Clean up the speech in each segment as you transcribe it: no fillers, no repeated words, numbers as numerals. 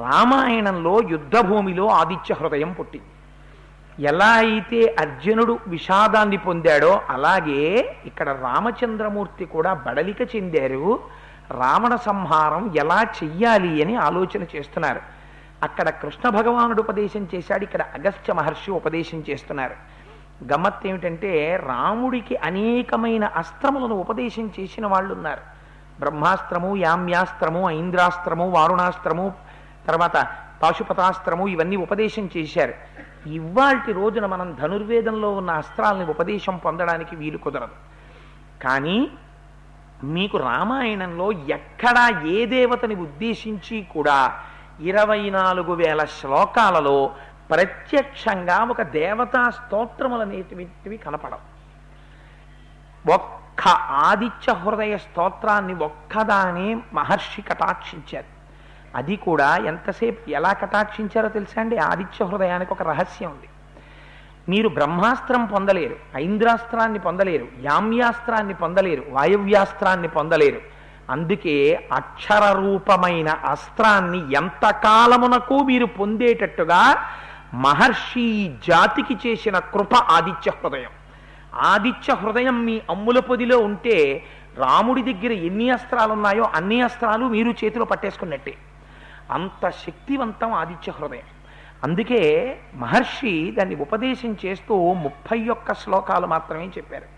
రామాయణంలో యుద్ధభూమిలో ఆదిత్య హృదయం పుట్టింది. ఎలా అయితే అర్జునుడు విషాదాన్ని పొందాడో అలాగే ఇక్కడ రామచంద్రమూర్తి కూడా బడలిక చెందారు. రావణ సంహారం ఎలా చెయ్యాలి అని ఆలోచన చేస్తున్నారు. అక్కడ కృష్ణ భగవానుడు ఉపదేశం చేశాడు, ఇక్కడ అగస్త్య మహర్షి ఉపదేశం చేస్తున్నారు. గమ్మత్ ఏమిటంటే రాముడికి అనేకమైన అస్త్రములను ఉపదేశం చేసిన వాళ్ళు ఉన్నారు. బ్రహ్మాస్త్రము, యామ్యాస్త్రము, ఐంద్రాస్త్రము, వారుణాస్త్రము, తర్వాత పాశుపతాస్త్రము, ఇవన్నీ ఉపదేశం చేశారు. ఇవాల్టి రోజున మనం ధనుర్వేదంలో ఉన్న అస్త్రాలని ఉపదేశం పొందడానికి వీలు కుదరదు. కానీ మీకు రామాయణంలో ఎక్కడా ఏ దేవతని ఉద్దేశించి కూడా 24,000 శ్లోకాలలో ప్రత్యక్షంగా ఒక దేవతా స్తోత్రములనేటివి కనపడవు. ఒక్క ఆదిత్య హృదయ స్తోత్రాన్ని ఒక్కదానే మహర్షి కటాక్షించారు. అది కూడా ఎంతసేపు ఎలా కటాక్షించారో తెలుసా అండి? ఆదిత్య హృదయానికి ఒక రహస్యం ఉంది. మీరు బ్రహ్మాస్త్రం పొందలేరు, ఐంద్రాస్త్రాన్ని పొందలేరు, యామ్యాస్త్రాన్ని పొందలేరు, వాయవ్యాస్త్రాన్ని పొందలేరు. అందుకే అక్షర రూపమైన అస్త్రాన్ని ఎంతకాలమునకు మీరు పొందేటట్టుగా మహర్షి జాతికి చేసిన కృప ఆదిత్య హృదయం. ఆదిత్య హృదయం మీ అమ్ముల పొదిలో ఉంటే రాముడి దగ్గర ఎన్ని అస్త్రాలు ఉన్నాయో అన్ని అస్త్రాలు మీరు చేతిలో పట్టేసుకున్నట్టే. అంత శక్తివంతం ఆదిత్య హృదయం. అందుకే మహర్షి దాన్ని ఉపదేశం చేస్తూ 31 శ్లోకాలు మాత్రమే చెప్పారు.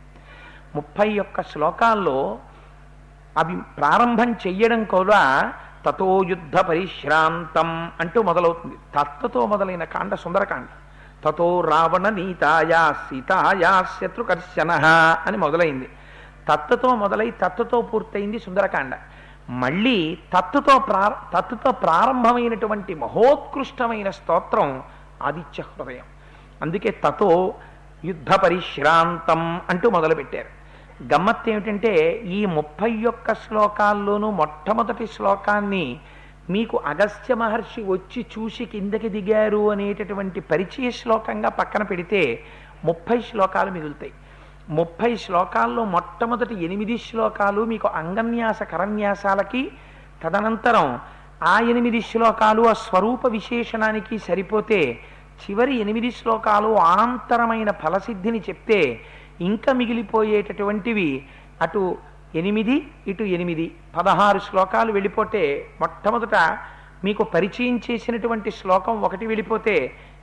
31 శ్లోకాల్లో అవి ప్రారంభం చెయ్యడం కూడా తతో యుద్ధ పరిశ్రాంతం అంటూ మొదలవుతుంది. తత్వతో మొదలైన కాండ సుందరకాండ. తతో రావణ నీతాయా సీతాయా శత్రుకర్షణ అని మొదలైంది. తత్వతో మొదలై తత్వతో పూర్తయింది సుందరకాండ. మళ్ళీ తత్తుతో ప్రారంభమైనటువంటి మహోత్కృష్టమైన స్తోత్రం ఆదిత్య హృదయం. అందుకే తతో యుద్ధ పరిశ్రాంతం అంటూ మొదలుపెట్టారు. గమ్మత్ ఏమిటంటే ఈ 31 శ్లోకాల్లోనూ మొట్టమొదటి శ్లోకాన్ని మీకు అగస్త్య మహర్షి వచ్చి చూసి కిందకి దిగారు అనేటటువంటి పరిచయ శ్లోకంగా పక్కన పెడితే 30 శ్లోకాలు మిగులుతాయి. 30 శ్లోకాల్లో మొట్టమొదటి 8 శ్లోకాలు మీకు అంగన్యాస కరన్యాసాలకి, తదనంతరం ఆ 8 శ్లోకాలు ఆ స్వరూప విశేషణానికి సరిపోతే చివరి 8 శ్లోకాలు అనంతరమైన ఫలసిద్ధిని చెప్తే ఇంకా మిగిలిపోయేటటువంటివి అటు 8 ఇటు 8 16 శ్లోకాలు వెళ్ళిపోతే మొట్టమొదట మీకు పరిచయం చేసినటువంటి శ్లోకం ఒకటి వెళ్ళిపోతే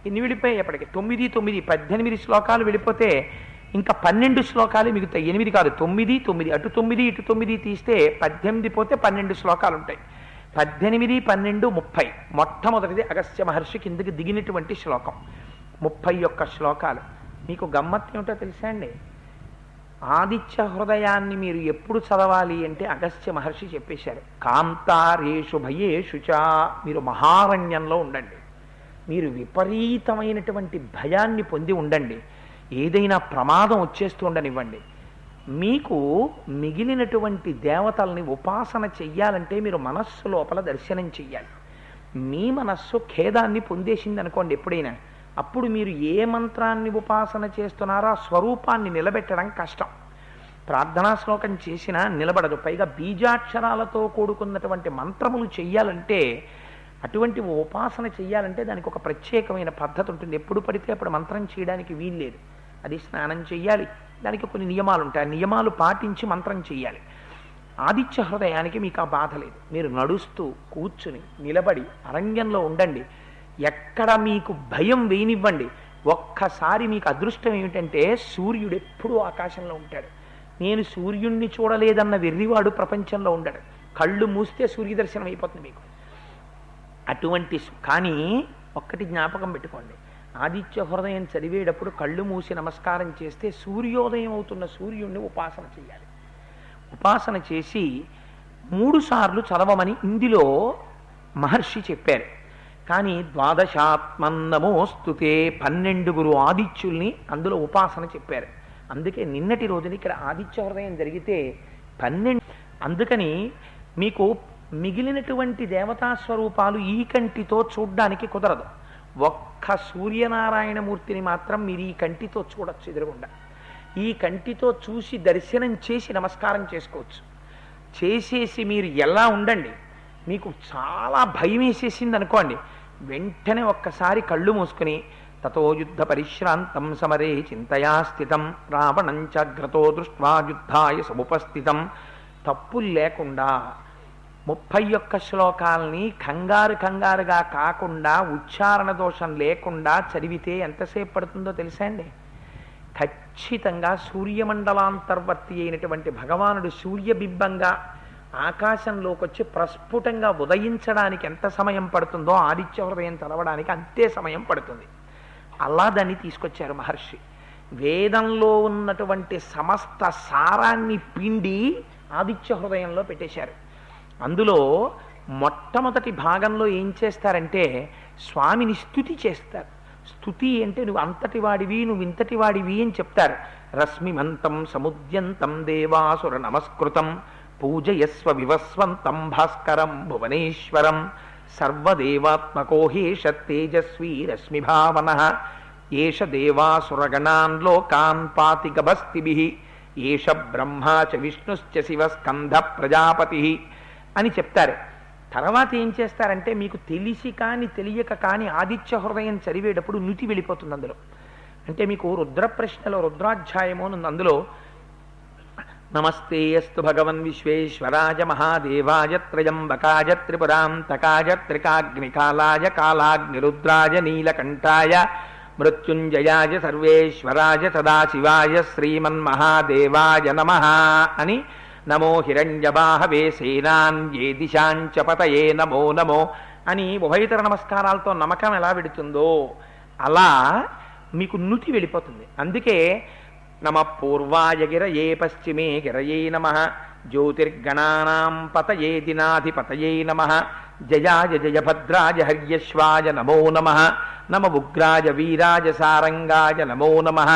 ఎన్ని వెళ్ళిపోయాయి అప్పటికి 9 9 18 శ్లోకాలు వెళ్ళిపోతే ఇంకా 12 శ్లోకాలు మిగుతాయి. 8 కాదు 9 9 అటు 9 ఇటు 9 తీస్తే 18 పోతే 12 శ్లోకాలు ఉంటాయి. 18 12 30 మొట్టమొదటిది అగస్త్య మహర్షి కిందకి దిగినటువంటి శ్లోకం 31 శ్లోకాలు. మీకు గమ్మత్తు ఏమిటో తెలుసా అండి? ఆదిత్య హృదయాన్ని మీరు ఎప్పుడు చదవాలి అంటే అగస్త్య మహర్షి చెప్పేశారు. కాంతారేషు భయేషు చ, మీరు మహారణ్యంలో ఉండండి, మీరు విపరీతమైనటువంటి భయాన్ని పొంది ఉండండి, ఏదైనా ప్రమాదం వచ్చేస్తూ ఉండనివ్వండి. మీకు మిగిలినటువంటి దేవతల్ని ఉపాసన చెయ్యాలంటే మీరు మనస్సు లోపల దర్శనం చెయ్యాలి. మీ మనస్సు ఖేదాన్ని పొందేసింది అనుకోండి ఎప్పుడైనా, అప్పుడు మీరు ఏ మంత్రాన్ని ఉపాసన చేస్తున్నారో ఆ స్వరూపాన్ని నిలబెట్టడం కష్టం. ప్రార్థనా శ్లోకం చేసినా నిలబడదు. పైగా బీజాక్షరాలతో కూడుకున్నటువంటి మంత్రములు చెయ్యాలంటే, అటువంటి ఉపాసన చెయ్యాలంటే దానికి ఒక ప్రత్యేకమైన పద్ధతి ఉంటుంది. ఎప్పుడు పడితే అప్పుడు మంత్రం చేయడానికి వీల్లేదు. అది స్నానం చెయ్యాలి, దానికి కొన్ని నియమాలు ఉంటాయి. ఆ నియమాలు పాటించి మంత్రం చెయ్యాలి. ఆదిత్య హృదయానికి మీకు ఆ బాధ లేదు. మీరు నడుస్తూ కూర్చుని నిలబడి అరణ్యంలో ఉండండి, ఎక్కడ మీకు భయం వేయనివ్వండి. ఒక్కసారి మీకు అదృష్టం ఏమిటంటే సూర్యుడు ఎప్పుడూ ఆకాశంలో ఉంటాడు. నేను సూర్యుణ్ణి చూడలేదన్న వెర్రివాడు ప్రపంచంలో ఉండడు. కళ్ళు మూస్తే సూర్యదర్శనం అయిపోతుంది మీకు. అటువంటి కానీ ఒక్కటి జ్ఞాపకం పెట్టుకోండి, ఆదిత్య హృదయం చదివేటప్పుడు కళ్ళు మూసి నమస్కారం చేస్తే సూర్యోదయం అవుతున్న సూర్యుణ్ణి ఉపాసన చేయాలి. ఉపాసన చేసి 3 సార్లు చదవమని ఇందులో మహర్షి చెప్పారు. కానీ 12 నమోస్తుతే 12 ఆదిత్యుల్ని అందులో ఉపాసన చెప్పారు. అందుకే నిన్నటి రోజున ఇక్కడ ఆదిత్య హృదయం జరిగితే 12. అందుకని మీకు మిగిలినటువంటి దేవతా స్వరూపాలు ఈ కంటితో చూడ్డానికి కుదరదు. ఒక్క సూర్యనారాయణమూర్తిని మాత్రం మీరు ఈ కంటితో చూడొచ్చు ఎదురుగుండా. ఈ కంటితో చూసి దర్శనం చేసి నమస్కారం చేసుకోవచ్చు. చేసేసి మీరు ఎలా ఉండండి, మీకు చాలా భయం వేసేసింది అనుకోండి, వెంటనే ఒక్కసారి కళ్ళు మూసుకుని తతో యుద్ధ పరిశ్రాంతం సమరే చింతయా స్థితం రావణం చాగ్రతో దృష్ట్వా యుద్ధాయ సముపస్థితం, తప్పులు లేకుండా 31 శ్లోకాలని కంగారుగా కాకుండా ఉచ్చారణ దోషం లేకుండా చదివితే ఎంతసేపు పడుతుందో తెలుసా అండి? ఖచ్చితంగా సూర్యమండలాంతర్వర్తి అయినటువంటి భగవానుడు సూర్యబింబంగా ఆకాశంలోకి వచ్చి ప్రస్ఫుటంగా ఉదయించడానికి ఎంత సమయం పడుతుందో ఆదిత్య హృదయం చదవడానికి అంతే సమయం పడుతుంది. అలా దాన్ని తీసుకొచ్చారు మహర్షి. వేదంలో ఉన్నటువంటి సమస్త సారాన్ని పిండి ఆదిత్య హృదయంలో పెట్టేశారు. అందులో మొట్టమొదటి భాగంలో ఏం చేస్తారంటే స్వామిని స్తుతి చేస్తారు. స్తుతి అంటే నువ్వు అంతటి వాడివి, నువ్వు ఇంతటి వాడివి అని చెప్తారు. రశ్మిమంతం సముద్యంతం దేవాసుర నమస్కృతం పూజయస్వ వివస్వంతం భాస్కరం భువనేశ్వరం సర్వదేవాత్మకోహేష తేజస్వీ రశ్మిభావన ఏష దేవాసురగణాన్ లోకాన్ పాతి గభస్తిభిః ఏష బ్రహ్మా చ విష్ణుశ్చ శివ స్కంధ ప్రజాపతి అని చెప్తారు. తర్వాత ఏం చేస్తారంటే మీకు తెలిసి కానీ తెలియక కానీ ఆదిత్య హృదయం చదివేటప్పుడు నుతి వెళ్ళిపోతుంది అందులో. అంటే మీకు రుద్ర ప్రశ్నలో రుద్రాధ్యాయము ఉంది, అందులో నమస్తే అస్తు భగవన్ విశ్వేశ్వరాయ మహాదేవాయ త్రయంబకాయ త్రిపురాంతకాయ త్రికాగ్నికాలాయ కాలాగ్నిరుద్రాయ నీలకంఠాయ మృత్యుంజయాయ సర్వేశ్వరాయ సదాశివాయ శ్రీమన్మహాదేవాయ నమః అని నమో హిరణ్యబాహవే సేనాన్యే దిశాంచ పతయే నమో నమో అని ఉభయతర నమస్కారాలతో నమకం ఎలా వెడుతుందో అలా మీకు నుతి వెళ్ళిపోతుంది. అందుకే నమ పూర్వాయ గిరయే పశ్చిమే గిరయే నమః జ్యోతిర్గణానాం పతయే దినాధిపతయే నమః జయాయ జయభద్రాయ హర్యశ్వాయ నమో నమః నమ ఉగ్రాయ వీరాయ సారంగాయ నమో నమః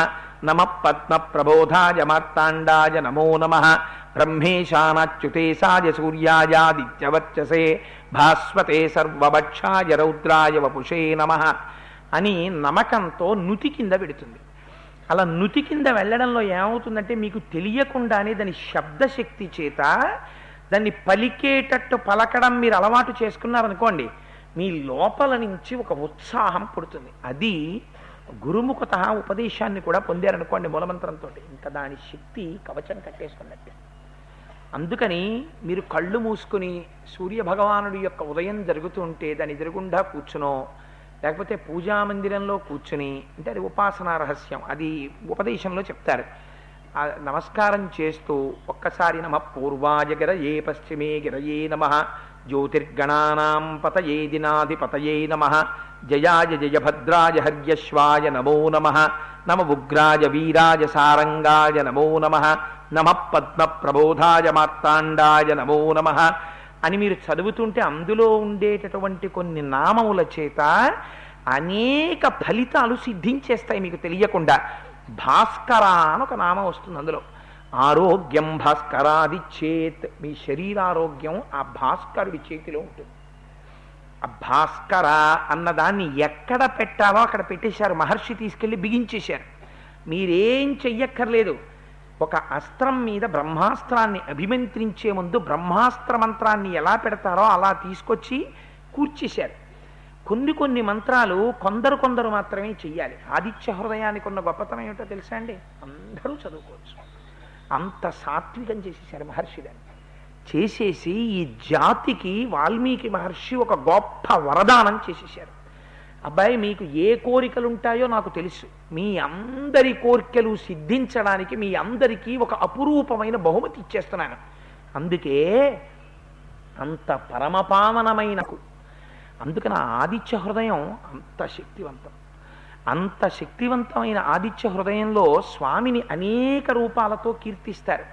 నమ పద్మప్రబోధాయ మార్తాండాయ నమో నమః బ్రహ్మేశానాచ్యుతేశాయ సూర్యాయాదిత్యవర్చసే భాస్వతే సర్వభక్షాయ రౌద్రాయ వపుషే నమః అని నమకంతో నుతి కింద పెడుతుంది. అలా నుతి కింద వెళ్ళడంలో ఏమవుతుందంటే మీకు తెలియకుండానే దాని శబ్దశక్తి చేత దాన్ని పలికేటట్టు పలకడం మీరు అలవాటు చేసుకున్నారనుకోండి, మీ లోపల నుంచి ఒక ఉత్సాహం పుడుతుంది. అది గురుముఖత ఉపదేశాన్ని కూడా పొందారనుకోండి మూలమంత్రంతో, ఇంకా దాని శక్తి కవచం కట్టేసుకున్నట్టే. అందుకని మీరు కళ్ళు మూసుకుని సూర్యభగవానుడి యొక్క ఉదయం జరుగుతుంటే దాని ఎదురుగుండా కూర్చునో లేకపోతే పూజామందిరంలో కూర్చుని, అంటే అది ఉపాసనా రహస్యం, అది ఉపదేశంలో చెప్తారు. నమస్కారం చేస్తూ ఒక్కసారి నమ పూర్వాయ గిరయే పశ్చిమే గిరయే నమః జ్యోతిర్గణానాం పతయే దినాధిపతయే నమః జయాయ జయభద్రాయ హర్యశ్వాయ నమో నమః నమ ఉగ్రాయ వీరాయ సారంగాయ నమో నమః నమ పద్మప్రబోధాయ మార్తాండాయ నమో నమః అని మీరు చదువుతుంటే అందులో ఉండేటటువంటి కొన్ని నామముల చేత అనేక ఫలితాలు సిద్ధించేస్తాయి మీకు తెలియకుండా. భాస్కర అని ఒక నామం వస్తుంది అందులో. ఆరోగ్యం భాస్కరాది చేత్, మీ శరీరారోగ్యం ఆ భాస్కరుడి చేతిలో ఉంటుంది. ఆ భాస్కర అన్నదాన్ని ఎక్కడ పెట్టాలో అక్కడ పెట్టేశారు, మహర్షి తీసుకెళ్ళి బిగించేశారు. మీరేం చెయ్యక్కర్లేదు. ఒక అస్త్రం మీద బ్రహ్మాస్త్రాన్ని అభిమంత్రించే ముందు బ్రహ్మాస్త్ర మంత్రాన్ని ఎలా పెడతారో అలా తీసుకొచ్చి కూర్చేశారు. కొన్ని మంత్రాలు కొందరు మాత్రమే చెయ్యాలి. ఆదిత్య హృదయానికి ఉన్న గొప్పతనం ఏమిటో తెలుసా అండి? అందరూ చదువుకోవచ్చు. అంత సాత్వికం చేసేసారు మహర్షి దాన్ని. చేసేసి ఈ జాతికి వాల్మీకి మహర్షి ఒక గొప్ప వరదానం చేసేసారు. అబ్బాయి మీకు ఏ కోరికలు ఉంటాయో నాకు తెలుసు, మీ అందరి కోరికలు సిద్ధించడానికి మీ అందరికీ ఒక అపురూపమైన బహుమతి ఇచ్చేస్తున్నాను. అందుకే అంత పరమపావనమైన, అందుకని ఆదిత్య హృదయం అంత శక్తివంతమైన ఆదిత్య హృదయంలో స్వామిని అనేక రూపాలతో కీర్తిస్తారు.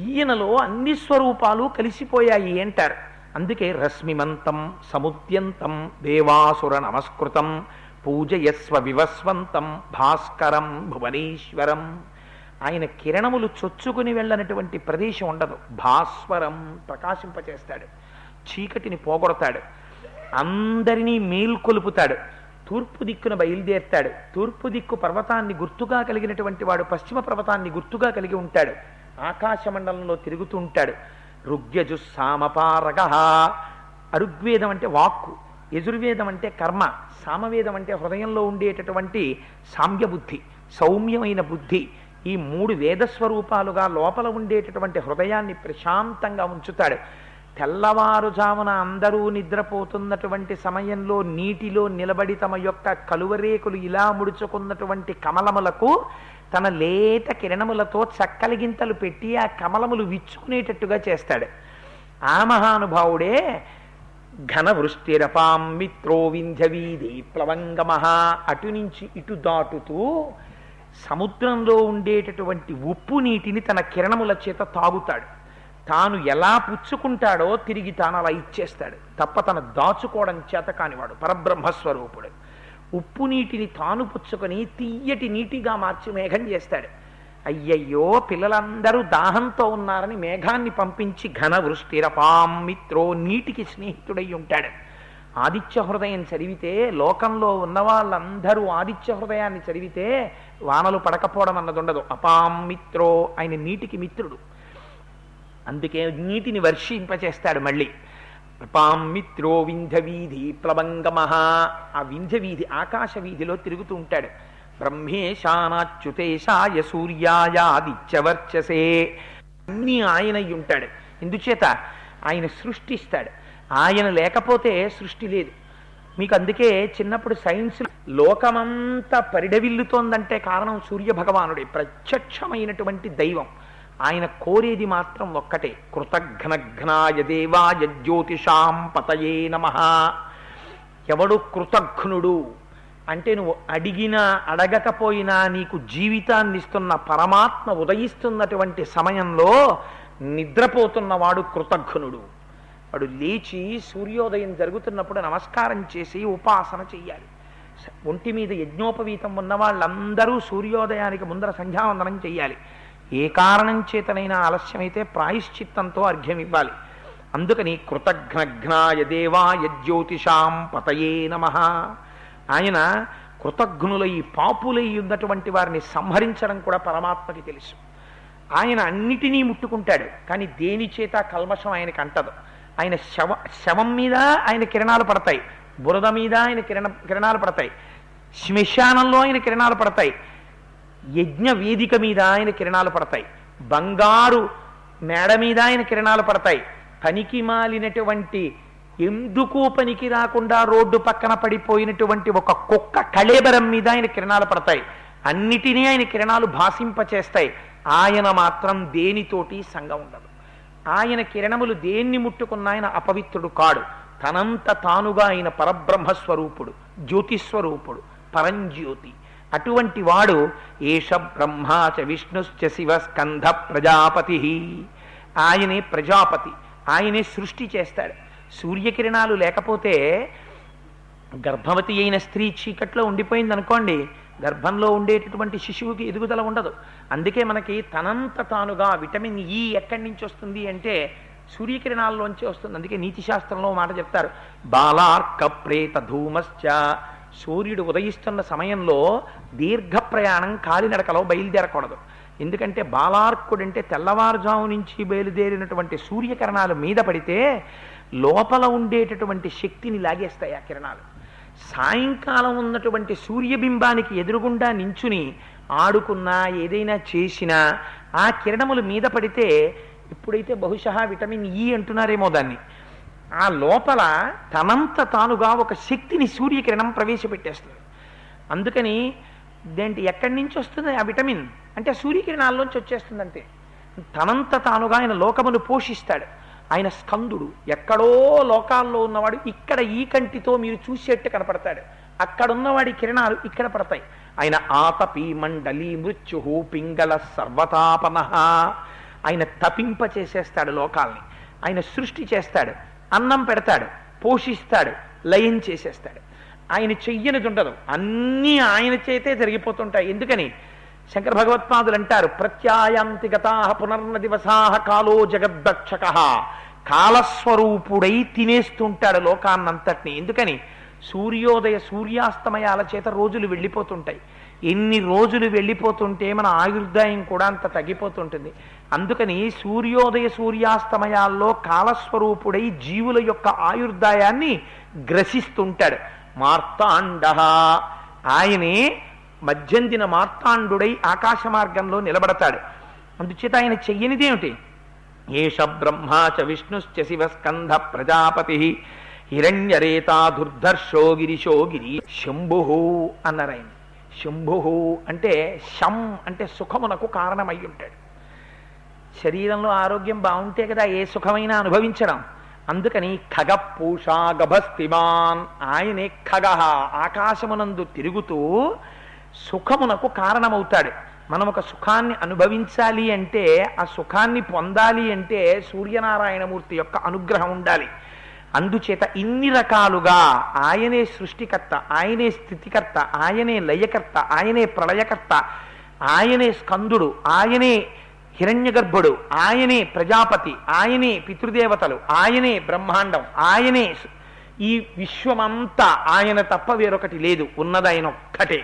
ఈయనలో అన్ని స్వరూపాలు కలిసిపోయాయి అంటారు. అందుకే రశ్మిమంతం సముద్యంతం దేవాసుర నమస్కృతం పూజయస్వ వివస్వంతం భాస్కరం భువనేశ్వరం. ఆయన కిరణములు చొచ్చుకుని వెళ్ళనటువంటి ప్రదేశం ఉండదు. భాస్వరం ప్రకాశింపచేస్తాడు, చీకటిని పోగొడతాడు, అందరినీ మేల్కొలుపుతాడు. తూర్పు దిక్కున బయలుదేరుతాడు. తూర్పు దిక్కు పర్వతాన్ని గుర్తుగా కలిగినటువంటి వాడు పశ్చిమ పర్వతాన్ని గుర్తుగా కలిగి ఉంటాడు. ఆకాశమండలంలో తిరుగుతూ ఉంటాడు. ఋగ్యజుస్సామపారగ. అరుగ్వేదం అంటే వాక్కు, యజుర్వేదం అంటే కర్మ, సామవేదం అంటే హృదయంలో ఉండేటటువంటి సామ్యబుద్ధి, సౌమ్యమైన బుద్ధి. ఈ 3 వేదస్వరూపాలుగా లోపల ఉండేటటువంటి హృదయాన్ని ప్రశాంతంగా ఉంచుతాడు. తెల్లవారుజామున అందరూ నిద్రపోతున్నటువంటి సమయంలో నీటిలో నిలబడి తమ యొక్క కలువరేకులు ఇలా ముడుచుకున్నటువంటి కమలములకు తన లేత కిరణములతో చక్కలిగింతలు పెట్టి ఆ కమలములు విచ్చుకునేటట్టుగా చేస్తాడు. ఆ మహానుభావుడే ఘనవృష్టిరపాం మిత్రో వింధ్యవీధి ప్లవంగమహ. అటు నుంచి ఇటు దాటుతూ సముద్రంలో ఉండేటటువంటి ఉప్పు నీటిని తన కిరణముల చేత తాగుతాడు. తాను ఎలా పుచ్చుకుంటాడో తిరిగి తాను అలా ఇచ్చేస్తాడు తప్ప తను దాచుకోవడం చేత కానివాడు పరబ్రహ్మస్వరూపుడు. ఉప్పు నీటిని తాను పుచ్చుకొని తీయటి నీటిగా మార్చి మేఘం చేస్తాడు. అయ్యయ్యో, పిల్లలందరూ దాహంతో ఉన్నారని మేఘాన్ని పంపించి ఘనవృష్టిరపాం మిత్రో, నీటికి స్నేహితుడై ఉంటాడు. ఆదిత్య హృదయం చదివితే, లోకంలో ఉన్న వాళ్ళందరూ ఆదిత్య హృదయాన్ని చదివితే వానలు పడకపోవడం అన్నది ఉండదు. అపాం మిత్రో, ఆయన నీటికి మిత్రుడు. అందుకే నీటిని వర్షింపచేస్తాడు. మళ్ళీ అపాం మిత్రో వింధ్యవీధి ప్లవంగమహ. ఆ వింధ్యవీధి ఆకాశ వీధిలో తిరుగుతూ ఉంటాడు. బ్రహ్మేశానాచ్యుతేశాయ సూర్యాయాదిత్యవర్చసే. అన్నీ ఆయనై ఉంటాడు. ఎందుచేత ఆయన సృష్టిస్తాడు. ఆయన లేకపోతే సృష్టి లేదు. మీకు అందుకే చిన్నప్పుడు సైన్స్ లోకమంతా పరిడవిల్లుతోందంటే కారణం సూర్య భగవానుడే, ప్రత్యక్షమైనటువంటి దైవం. ఆయన కోరేది మాత్రం ఒక్కటే, కృతఘ్నఘ్నాయ దేవాయ జ్యోతిషాం పతయే నమః. ఎవడు కృతఘ్నుడు అంటే నువ్వు అడిగినా అడగకపోయినా నీకు జీవితాన్ని ఇస్తున్న పరమాత్మ ఉదయిస్తున్నటువంటి సమయంలో నిద్రపోతున్నవాడు కృతఘ్నుడు. వాడు లేచి సూర్యోదయం జరుగుతున్నప్పుడు నమస్కారం చేసి ఉపాసన చెయ్యాలి. ఒంటి మీద యజ్ఞోపవీతం ఉన్న వాళ్ళందరూ సూర్యోదయానికి ముందర సంధ్యావందనం చెయ్యాలి. ఏ కారణం చేతనైనా ఆలస్యమైతే ప్రాయశ్చిత్తంతో అర్ఘ్యం ఇవ్వాలి. అందుకని కృతఘ్నఘ్నాయ దేవాయ జ్యోతిషాం పతయే నమః. ఆయన కృతఘ్నులై పాపులై ఉన్నటువంటి వారిని సంహరించడం కూడా పరమాత్మకి తెలుసు. ఆయన అన్నిటినీ ముట్టుకుంటాడు, కానీ దేని చేత కల్మషం ఆయనకి అంటదు. ఆయన శవం మీద ఆయన కిరణాలు పడతాయి, బురద మీద ఆయన కిరణాలు పడతాయి, శ్మశానంలో ఆయన కిరణాలు పడతాయి, యజ్ఞ వేదిక మీద ఆయన కిరణాలు పడతాయి, బంగారు మేడ మీద ఆయన కిరణాలు పడతాయి, పనికి మాలినటువంటి ఎందుకు పనికి రాకుండా రోడ్డు పక్కన పడిపోయినటువంటి ఒక కుక్క కళేబరం మీద ఆయన కిరణాలు పడతాయి. అన్నిటినీ ఆయన కిరణాలు భాసింపచేస్తాయి. ఆయన మాత్రం దేనితోటి సంగం ఉండదు. ఆయన కిరణములు దేన్ని ముట్టుకున్న ఆయన అపవిత్రుడు కాడు. తనంత తానుగా ఆయన పరబ్రహ్మస్వరూపుడు, జ్యోతిస్వరూపుడు, పరంజ్యోతి. అటువంటి వాడు ఏష బ్రహ్మాచ విష్ణుశ్చ శివ స్కంధ ప్రజాపతి. ఆయనే ప్రజాపతి, ఆయనే సృష్టి చేస్తాడు. సూర్యకిరణాలు లేకపోతే గర్భవతి అయిన స్త్రీ చీకట్లో ఉండిపోయింది అనుకోండి, గర్భంలో ఉండేటటువంటి శిశువుకి ఎదుగుదల ఉండదు. అందుకే మనకి తనంత తానుగా విటమిన్ ఈ ఎక్కడి నుంచి వస్తుంది అంటే సూర్యకిరణాల్లోంచి వస్తుంది. అందుకే నీతి శాస్త్రంలో మాట చెప్తారు, బాలార్క ప్రేత ధూమశ్చ. సూర్యుడు ఉదయిస్తున్న సమయంలో దీర్ఘ ప్రయాణం కాలినడకలో బయలుదేరకూడదు. ఎందుకంటే బాలార్కుడంటే తెల్లవారుజాము నుంచి బయలుదేరినటువంటి సూర్యకిరణాలు మీద పడితే లోపల ఉండేటటువంటి శక్తిని లాగేస్తాయి ఆ కిరణాలు. సాయంకాలం ఉన్నటువంటి సూర్యబింబానికి ఎదురుగుండా నించుని ఆడుకున్నా ఏదైనా చేసినా ఆ కిరణములు మీద పడితే, ఇప్పుడైతే బహుశా విటమిన్ ఈ అంటున్నారేమో దాన్ని, ఆ లోపల తనంత తానుగా ఒక శక్తిని సూర్యకిరణం ప్రవేశపెట్టేస్తుంది. అందుకని దేంటి ఎక్కడి నుంచి వస్తుంది ఆ విటమిన్ అంటే సూర్యకిరణాల్లోంచి వచ్చేస్తుంది. అంతే, తనంత తానుగా ఆయన లోకమును పోషిస్తాడు. ఆయన స్కందుడు. ఎక్కడో లోకాల్లో ఉన్నవాడు ఇక్కడ ఈ కంటితో మీరు చూసేట్టు కనపడతాడు, అక్కడున్నవాడి కిరణాలు ఇక్కడ పడతాయి. ఆయన ఆతపి మండలి మృత్యు పింగళ సర్వతాపన. ఆయన తపింప చేసేస్తాడు లోకాల్ని. ఆయన సృష్టి చేస్తాడు, అన్నం పెడతాడు, పోషిస్తాడు, లయం చేసేస్తాడు. ఆయన చెయ్యనిది ఉండదు, అన్నీ ఆయన చేతే జరిగిపోతుంటాయి. ఎందుకని శంకర భగవత్పాదులు అంటారు, ప్రత్యాయాంతి గతాః పునర్న దివసాః కాలో జగద్దక్షకః. కాలస్వరూపుడై తినేస్తుంటాడు లోకాన్నంతటినీ. ఎందుకని సూర్యోదయ సూర్యాస్తమయాల చేత రోజులు వెళ్ళిపోతుంటాయి. ఎన్ని రోజులు వెళ్ళిపోతుంటే మన ఆయుర్దాయం కూడా అంత తగ్గిపోతుంటుంది. అందుకని సూర్యోదయ సూర్యాస్తమయాల్లో కాలస్వరూపుడై జీవుల యొక్క ఆయుర్దాయాన్ని గ్రసిస్తుంటాడు. మార్తాండ, ఆయనే మధ్యందిన మార్తాండుడై ఆకాశ మార్గంలో నిలబడతాడు. అందుచేత ఆయన చెయ్యనిదేమిటి? ఏష బ్రహ్మా చ విష్ణుశ్చ శివస్కంధ ప్రజాపతి హిరణ్యరేతా దుర్ధర్షో గిరిశో గిరి శంభు అన్నారు ఆయన. శంభు అంటే శం అంటే సుఖమునకు కారణమై ఉంటాడు. శరీరంలో ఆరోగ్యం బాగుంటే కదా ఏ సుఖమైనా అనుభవించడం. అందుకని ఖగ పూషా గభస్తిమాన్, ఆయనే ఖగ, ఆకాశమునందు తిరుగుతూ సుఖమునకు కారణమవుతాడు. మనం ఒక సుఖాన్ని అనుభవించాలి అంటే, ఆ సుఖాన్ని పొందాలి అంటే సూర్యనారాయణమూర్తి యొక్క అనుగ్రహం ఉండాలి. అందుచేత ఇన్ని రకాలుగా ఆయనే సృష్టికర్త, ఆయనే స్థితికర్త, ఆయనే లయకర్త, ఆయనే ప్రళయకర్త, ఆయనే స్కందుడు, ఆయనే హిరణ్యగర్భుడు, ఆయనే ప్రజాపతి, ఆయనే పితృదేవతలు, ఆయనే బ్రహ్మాండం, ఆయనే ఈ విశ్వమంతా ఆయన తప్ప వేరొకటి లేదు, ఉన్నది ఆయన ఒక్కటే.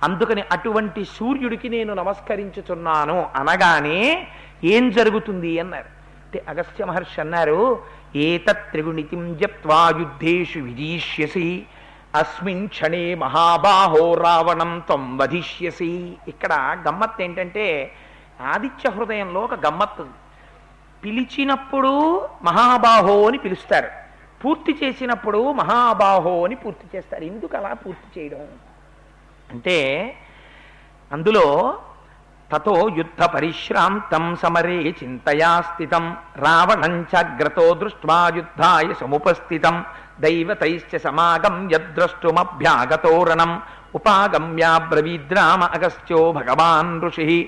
అందుకని అటువంటి సూర్యుడికి నేను నమస్కరించుచున్నాను అనగానే ఏం జరుగుతుంది అన్నారు. అంటే అగస్త్య మహర్షి అన్నారు, ఏతత్ త్రిగుణితిం జప్త్వా యుద్ధేషు విజీష్యసి అస్మిన్ క్షణే మహాబాహో రావణం త్వం వధిష్యసి. ఇక్కడ గమ్మత్తు ఏంటంటే, ఆదిత్య హృదయంలో ఒక గమ్మత్తు ఉంది. పిలిచినప్పుడు మహాబాహో అని పిలుస్తారు, పూర్తి చేసినప్పుడు మహాబాహో అని పూర్తి చేస్తారు. ఎందుకు అలా పూర్తి చేయడం అంటే, అందులో తతో యుద్ధ పరిశ్రాంతం సమరే చింతయా స్థితం రావణం చాగ్రతో దృష్ట్వా యుద్ధాయ సముపస్థితం దైవతైశ్చ సమాగమ్య ద్రష్టుమభ్యాగతోరణం ఉపాగమ్యాబ్రవీద్రామ అగస్త్యో భగవాన్ ఋషి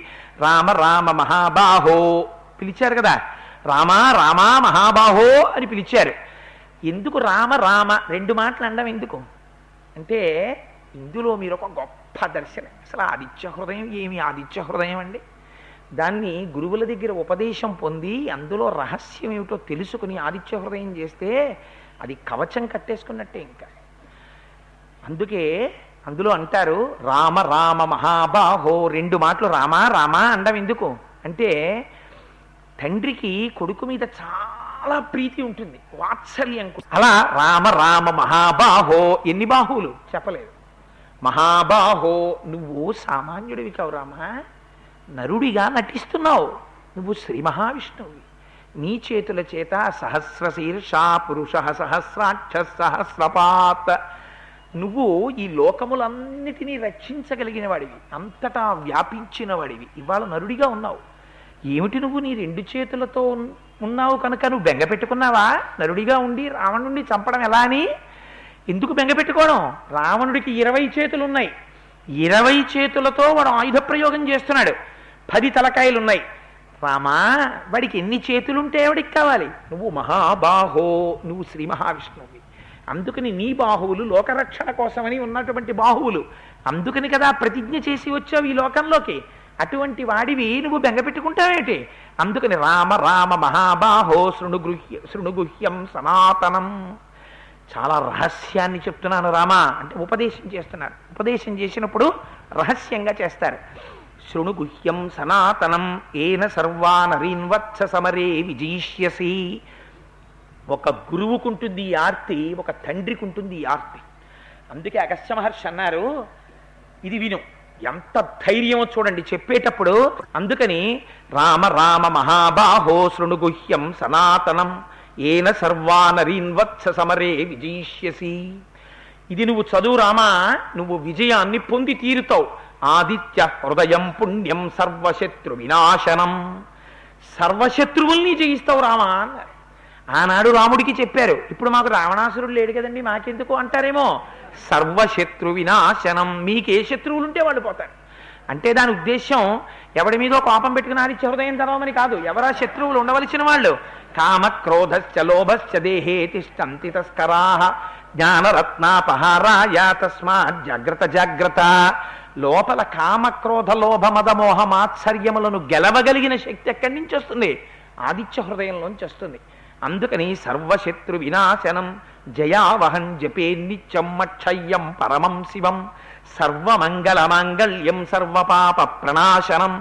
రామ రామ మహాబాహో. పిలిచారు కదా, రామా రామా మహాబాహో అని పిలిచారు. ఎందుకు రామ రామ రెండు మాటలు అనడం ఎందుకు అంటే, ఇందులో మీరు ఒక గొప్ప దర్శనం. అసలు ఆదిత్య హృదయం ఏమి ఆదిత్య హృదయం అండి? దాన్ని గురువుల దగ్గర ఉపదేశం పొంది అందులో రహస్యం ఏమిటో తెలుసుకుని ఆదిత్య హృదయం చేస్తే అది కవచం కట్టేసుకున్నట్టే. ఇంకా అందుకే అందులో అంటారు రామ రామ మహాబాహో. రెండు మాటలు రామ రామ అండం ఎందుకు అంటే, తండ్రికి కొడుకు మీద చాలా ప్రీతి ఉంటుంది, వాత్సల్యం. అలా రామ రామ మహాబాహో. ఎన్ని బాహువులు చెప్పలేదు. మహాబాహో, నువ్వు సామాన్యుడివి కావు రామా, నరుడిగా నటిస్తున్నావు. నువ్వు శ్రీ మహావిష్ణువువి. నీ చేతుల చేత సహస్రశీర్షా పురుష సహస్రాక్ష సహస్రపాత్, నువ్వు ఈ లోకములన్నిటినీ రక్షించగలిగిన వాడివి, అంతటా వ్యాపించిన వాడివి. ఇవాళ నరుడిగా ఉన్నావు. ఏమిటి నువ్వు నీ రెండు చేతులతో ఉన్నావు కనుక నువ్వు బెంగ పెట్టుకున్నావా? నరుడిగా ఉండి రావణుడిని చంపడం ఎలా అని ఎందుకు బెంగ పెట్టుకోవడం? రావణుడికి 20 చేతులు ఉన్నాయి, 20 చేతులతో వాడు ఆయుధ ప్రయోగం చేస్తున్నాడు. 10 తలకాయలున్నాయి. రామా, వాడికి ఎన్ని చేతులుంటే వాడికి కావాలి? నువ్వు మహాబాహో, నువ్వు శ్రీ మహావిష్ణువువి. అందుకని నీ బాహువులు లోకరక్షణ కోసమని ఉన్నటువంటి బాహువులు. అందుకని కదా ప్రతిజ్ఞ చేసి వచ్చావు ఈ లోకంలోకి. అటువంటి వాడివి నువ్వు బెంగ పెట్టుకుంటావేంటి? అందుకని రామ రామ మహాబాహో శృణుగుహ్యం సనాతనం. చాలా రహస్యాన్ని చెప్తున్నాను రామ అంటే ఉపదేశం చేస్తున్నారు. ఉపదేశం చేసినప్పుడు రహస్యంగా చేస్తారు. శృణుగుహ్యం సనాతనం ఏన సర్వానరీన్వత్స సమరే విజయిష్యసి. ఒక గురువుకుంటుంది ఈ ఆర్తి, ఒక తండ్రికి ఉంటుంది ఈ ఆర్తి. అందుకే అగస్త్య మహర్షి అన్నారు, ఇది విను, ఎంత ధైర్యమో చూడండి చెప్పేటప్పుడు. అందుకని రామ రామ మహాబాహో శృణుగుహ్యం సనాతనం ఏన సర్వానరీన్వత్స సమరే విజయిష్యసి. ఇది నువ్వు చదువు రామా, నువ్వు విజయాన్ని పొంది తీరుతావు. ఆదిత్య హృదయం పుణ్యం సర్వశత్రు వినాశనం. సర్వశత్రువుల్ని జయిస్తావు రామా అన్నారు. ఆనాడు రాముడికి చెప్పారు, ఇప్పుడు మాకు రావణాసురుడు లేడు కదండి మాకెందుకు అంటారేమో. సర్వశత్రు వినాశనం, మీకే శత్రువులు ఉంటే వాళ్ళు పోతారు అంటే దాని ఉద్దేశం ఎవడి మీదో కోపం పెట్టుకుని ఆదిత్య హృదయం తెరవమని కాదు. ఎవరా శత్రువులు ఉండవలసిన వాళ్ళు? కామ క్రోధశ్చ లోభశ్చ దేహే తిష్టంతి తస్కరాః జ్ఞానరత్నాపహారాయ తస్మాత్ జాగ్రత్త జాగ్రత్త. లోపల కామ క్రోధ లోభ మద మోహ మాత్సర్యములను గెలవగలిగిన శక్తి ఎక్కడి నుంచి వస్తుంది? ఆదిత్య హృదయంలోంచి వస్తుంది. అందుకని సర్వశత్రు వినాశనం జయావహం జపే నిత్యం మక్షయ్యం పరమం శివం సర్వమంగళమాంగళ్యం సర్వపాప ప్రణాశనం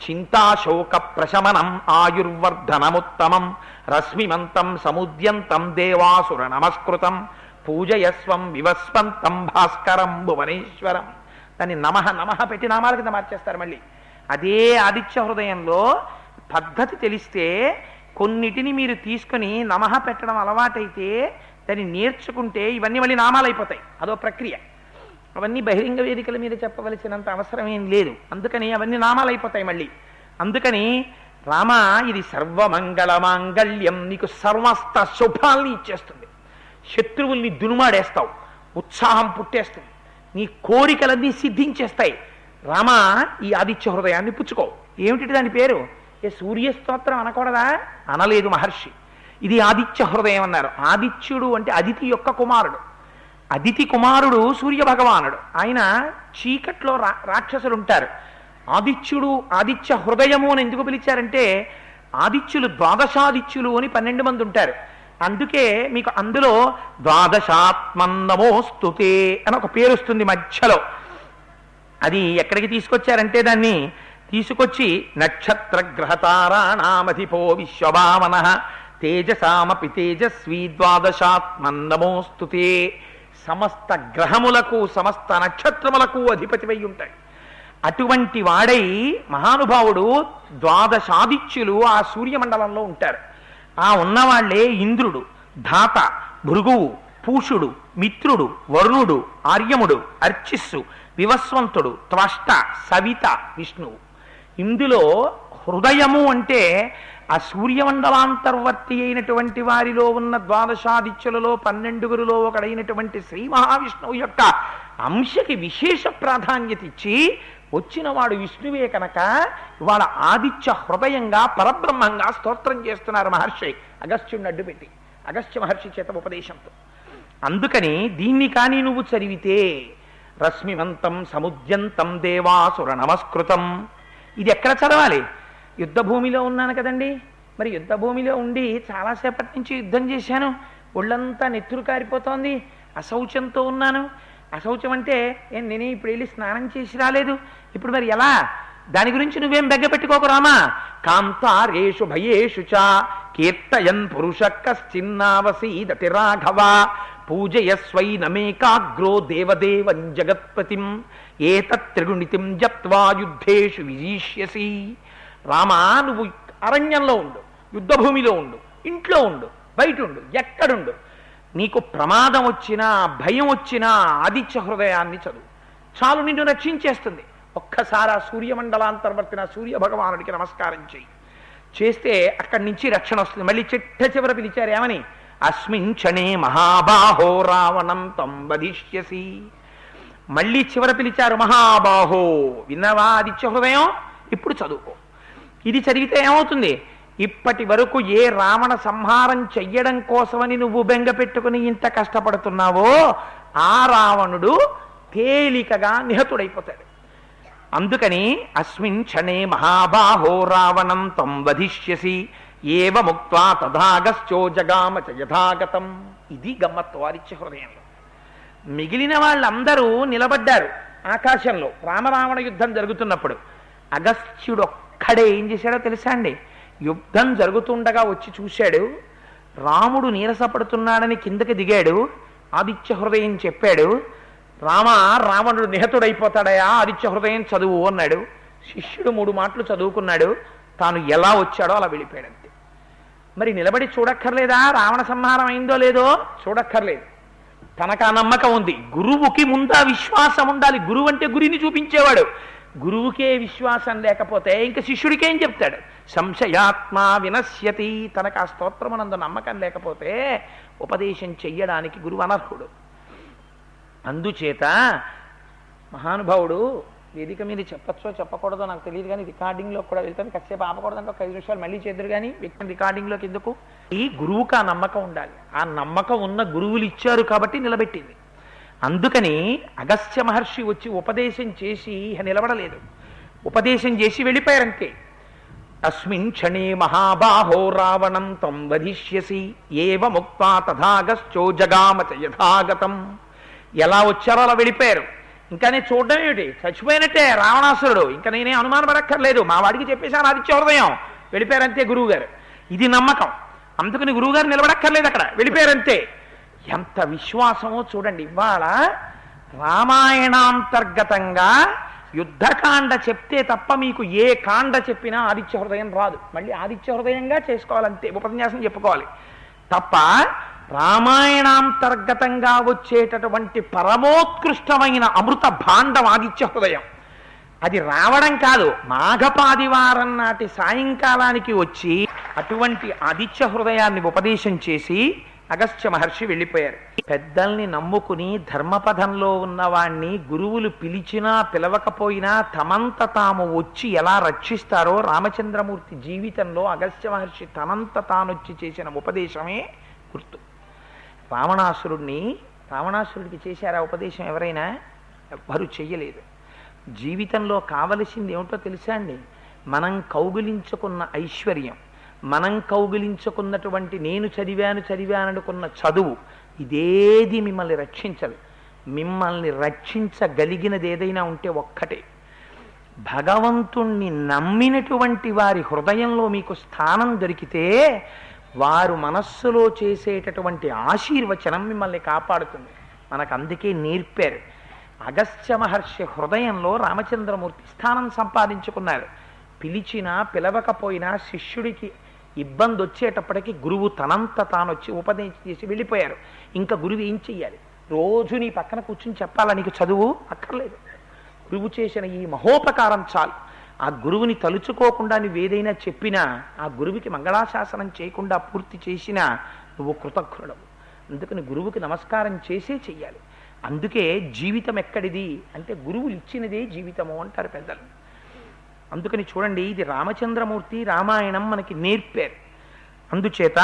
చింతాశోక ప్రశమనం ఆయుర్వర్ధనముత్తమం రశ్మిమంతం సముద్యంతం దేవాసుర నమస్కృతం పూజయస్వం వివస్వంతం భాస్కరం భువనేశ్వరం. దాన్ని నమః నమః పెట్టి నామాల కింద మార్చేస్తారు. మళ్ళీ అదే ఆదిత్య హృదయంలో పద్ధతి తెలిస్తే కొన్నిటిని మీరు తీసుకుని నమః పెట్టడం అలవాటైతే దాన్ని నేర్చుకుంటే ఇవన్నీ మళ్ళీ నామాలు అయిపోతాయి. అదో ప్రక్రియ. అవన్నీ బహిరంగ వేదికల మీద చెప్పవలసినంత అవసరం ఏం లేదు. అందుకని అవన్నీ నామాలు అయిపోతాయి మళ్ళీ. అందుకని రామ ఇది సర్వమంగళమాంగళ్యం, నీకు సమస్త శుభాల్ని ఇచ్చేస్తుంది. శత్రువుల్ని దునుమాడేస్తావు, ఉత్సాహం పుట్టేస్తుంది, నీ కోరికలన్నీ సిద్ధించేస్తాయి. రామ ఈ ఆదిత్య హృదయాన్ని పుచ్చుకో. ఏమిటి దాని పేరు? సూర్యస్తోత్రం అనకూడదా? అనలేదు మహర్షి. ఇది ఆదిత్య హృదయం అన్నారు. ఆదిత్యుడు అంటే అదితి యొక్క కుమారుడు. అదితి కుమారుడు సూర్య భగవానుడు. ఆయన చీకట్లో రాక్షసులు ఉంటారు. ఆదిత్యుడు ఆదిత్య హృదయము అని ఎందుకు పిలిచారంటే ఆదిత్యులు ద్వాదశాదిత్యులు అని 12 మంది ఉంటారు. అందుకే మీకు అందులో ద్వాదశాత్మన్నమోస్తుతే అని ఒక పేరు వస్తుంది మధ్యలో. అది ఎక్కడికి తీసుకొచ్చారంటే దాన్ని తీసుకొచ్చి నక్షత్ర గ్రహతారాణామధిపో విశ్వభావన తేజసామపి తేజస్వీ ద్వాదశాత్మన్నమోస్తుతే. సమస్త గ్రహములకు సమస్త నక్షత్రములకు అధిపతివై ఉంటాయి. అటువంటి వాడై మహానుభావుడు ద్వాదశాదిత్యులు ఆ సూర్యమండలంలో ఉంటారు. ఆ ఉన్నవాళ్లే ఇంద్రుడు, ధాత, భృగువు, పూషుడు, మిత్రుడు, వరుణుడు, ఆర్యముడు, అర్చిస్సు, వివస్వంతుడు, త్వష్ట, సవిత, విష్ణువు. ఇందులో హృదయము అంటే ఆ సూర్యమండలాంతర్వర్తి అయినటువంటి వారిలో ఉన్న ద్వాదశాదిత్యులలో 12గురులో ఒకడైనటువంటి శ్రీ మహావిష్ణువు యొక్క అంశకి విశేష ప్రాధాన్యత ఇచ్చి వచ్చిన వాడు విష్ణువే కనుక ఇవాళ ఆదిత్య హృదయంగా పరబ్రహ్మంగా స్తోత్రం చేస్తున్నారు మహర్షి అగస్త్యుడిని అడ్డుపెట్టి, అగస్త్య మహర్షి చేత ఉపదేశంతో. అందుకని దీన్ని కానీ నువ్వు చదివితే రశ్మివంతం సముద్యంతం దేవాసుర నమస్కృతం. ఇది ఎక్కడ చదవాలి? యుద్ధభూమిలో ఉన్నాను కదండి. మరి యుద్ధభూమిలో ఉండి చాలాసేపటి నుంచి యుద్ధం చేశాను, ఒళ్ళంతా నెత్తురు కారిపోతోంది, అశౌచంతో ఉన్నాను. అశౌచం అంటే నేనే ఇప్పుడు వెళ్ళి స్నానం చేసి రాలేదు, ఇప్పుడు మరి ఎలా? దాని గురించి నువ్వేం బెగ్గపెట్టుకోకు రామా. కాంతారేషు భయేషు చ కీర్తయన్ పురుష కశ్చిన్నావసీదతి రాఘవ పూజయస్వైనమేకాగ్రో దేవదేవం జగత్పతిం ఏతత్త్రిగుణితిం జప్త్వా యుద్ధేషు విజీష్యసి. రామా నువ్వు అరణ్యంలో ఉండు, యుద్ధభూమిలో ఉండు, ఇంట్లో ఉండు, బయట ఉండు, ఎక్కడుండు, నీకు ప్రమాదం వచ్చినా భయం వచ్చినా ఆదిత్య హృదయాన్ని చదువు, చాలు నిన్ను రక్షించేస్తుంది. ఒక్కసారి ఆ సూర్యమండలాంతర్వర్తిన సూర్య భగవానుడికి నమస్కారం చేయి. చేస్తే అక్కడి నుంచి రక్షణ వస్తుంది. మళ్ళీ చిట్ట చివర పిలిచారు ఏమని? అస్మిన్ క్షణే మహాబాహో రావణం తం వధిష్యసి. మళ్ళీ చివర పిలిచారు మహాబాహో. విన్నవా ఆదిత్య హృదయం? ఇప్పుడు చదువుకో. ఇది చదివితే ఏమవుతుంది? ఇప్పటి వరకు ఏ రావణ సంహారం చెయ్యడం కోసమని నువ్వు బెంగ పెట్టుకుని ఇంత కష్టపడుతున్నావో ఆ రావణుడు తేలికగా నిహతుడైపోతాడు. అందుకని అస్మిన్ క్షణే మహాబాహో రావణం తం వధిష్యసి ఏవ ముక్త్వా తథాగశ్చో జగామ చ యథాగతం. ఇది గమ్మత్తు ఆదిత్య హృదయంలో. మిగిలిన వాళ్ళందరూ నిలబడ్డారు ఆకాశంలో రామరావణ యుద్ధం జరుగుతున్నప్పుడు. అగస్త్యుడు ఒక్కడే ఏం చేశాడో తెలుసా అండి? యుద్ధం జరుగుతుండగా వచ్చి చూశాడు, రాముడు నీరసపడుతున్నాడని కిందకి దిగాడు, ఆదిత్య హృదయం చెప్పాడు. రావణుడు నిహతుడైపోతాడయా, ఆదిత్య హృదయం చదువు అన్నాడు. శిష్యుడు 3 మాటలు చదువుకున్నాడు, తాను ఎలా వచ్చాడో అలా వెళ్ళిపోయాడు అంతే. మరి నిలబడి చూడక్కర్లేదా రావణ సంహారం అయిందో లేదో? చూడక్కర్లేదు, తనకు ఆ నమ్మకం ఉంది. గురువుకి ముందా విశ్వాసం ఉండాలి. గురువు అంటే గురిని చూపించేవాడు. గురువుకే విశ్వాసం లేకపోతే ఇంకా శిష్యుడికేం చెప్తాడు? సంశయాత్మా వినశ్యతి. తనకు ఆ స్తోత్రమునందు నమ్మకం లేకపోతే ఉపదేశం చెయ్యడానికి గురువు అనర్హుడు. అందుచేత మహానుభావుడు వేదిక మీద చెప్పచ్చో చెప్పకూడదో నాకు తెలియదు, కానీ రికార్డింగ్లో కూడా వెళ్తాను. కాసేపు ఆపకూడదంటే ఒక 5 నిమిషాలు మళ్ళీ చేద్దరు, కానీ వ్యక్తి రికార్డింగ్లోకి ఎందుకు? ఈ గురువుకి ఆ నమ్మకం ఉండాలి. ఆ నమ్మకం ఉన్న గురువులు ఇచ్చారు కాబట్టి నిలబెట్టింది. అందుకని అగస్త్య మహర్షి వచ్చి ఉపదేశం చేసి నిలబడలేదు, ఉపదేశం చేసి వెళ్ళిపోయారంతే. అస్మిన్ క్షణే మహాబాహో రావణం తం వధిష్యసి ఏవ ముక్త్వా తథాగశ్చో జగామ చ యథాగతం. ఎలా వచ్చారో అలా వెళ్ళిపోయారు. ఇంకా నేను చూడడం ఏమిటి, చచ్చిపోయినట్టే రావణాసురుడు, ఇంకా నేనే అనుమానపడక్కర్లేదు, మా వాడికి చెప్పేశాను ఆదిత్య హృదయం, వెళ్ళిపోయారంతే గురువుగారు. ఇది నమ్మకం, అందుకని గురువుగారు నిలబడక్కర్లేదు, అక్కడ వెళ్ళిపోయారంతే. ఎంత విశ్వాసమో చూడండి. ఇవాళ రామాయణాంతర్గతంగా యుద్ధకాండ చెప్తే తప్ప మీకు ఏ కాండ చెప్పినా ఆదిత్య హృదయం రాదు. మళ్ళీ ఆదిత్య హృదయంగా చేసుకోవాలంతే, ఉపన్యాసం చెప్పుకోవాలి తప్ప రామాయణాంతర్గతంగా వచ్చేటటువంటి పరమోత్కృష్టమైన అమృత భాండం ఆదిత్య హృదయం. అది రావడం కాదు, మాఘపాదివారం నాటి సాయంకాలానికి వచ్చి అటువంటి ఆదిత్య హృదయాన్ని ఉపదేశం చేసి అగస్త్య మహర్షి వెళ్ళిపోయారు. పెద్దల్ని నమ్ముకుని ధర్మపథంలో ఉన్నవాణ్ణి గురువులు పిలిచినా పిలవకపోయినా తమంత తాము వచ్చి ఎలా రక్షిస్తారో రామచంద్రమూర్తి జీవితంలో అగస్త్య మహర్షి తనంత తానొచ్చి చేసిన ఉపదేశమే గుర్తు. రావణాసురుడికి చేశారా ఉపదేశం ఎవరైనా? ఎవ్వరూ చెయ్యలేదు. జీవితంలో కావలసింది ఏమిటో తెలుసా అండి? మనం కౌగిలించుకున్న ఐశ్వర్యం, మనం కౌగిలించుకున్నటువంటి నేను చదివాననుకున్న చదువు, ఇదేది మిమ్మల్ని రక్షించదు. మిమ్మల్ని రక్షించగలిగినది ఏదైనా ఉంటే ఒక్కటే, భగవంతుణ్ణి నమ్మినటువంటి వారి హృదయంలో మీకు స్థానం దొరికితే వారు మనస్సులో చేసేటటువంటి ఆశీర్వచనం మిమ్మల్ని కాపాడుతుంది. మనకు అందుకే నేర్పారు. అగస్త్య మహర్షి హృదయంలో రామచంద్రమూర్తి స్థానం సంపాదించుకున్నారు. పిలిచినా పిలవకపోయినా శిష్యుడికి ఇబ్బంది వచ్చేటప్పటికి గురువు తనంత తానొచ్చి ఉపదేశం చేసి వెళ్ళిపోయారు. ఇంకా గురువు ఏం చెయ్యాలి? రోజు నీ పక్కన కూర్చుని చెప్పాలా నీకు చదువు? అక్కర్లేదు. గురువు చేసిన ఈ మహోపకారం చాలు. ఆ గురువుని తలుచుకోకుండా నువ్వేదైనా చెప్పినా, ఆ గురువుకి మంగళాశాసనం చేయకుండా పూర్తి చేసినా నువ్వు కృతజ్ఞుడవు. అందుకని గురువుకి నమస్కారం చేసే చెయ్యాలి. అందుకే జీవితం ఎక్కడిది అంటే గురువులు ఇచ్చినదే జీవితము అంటారు పెద్దలు. అందుకని చూడండి, ఇది రామచంద్రమూర్తి రామాయణం మనకి నేర్పారు. అందుచేత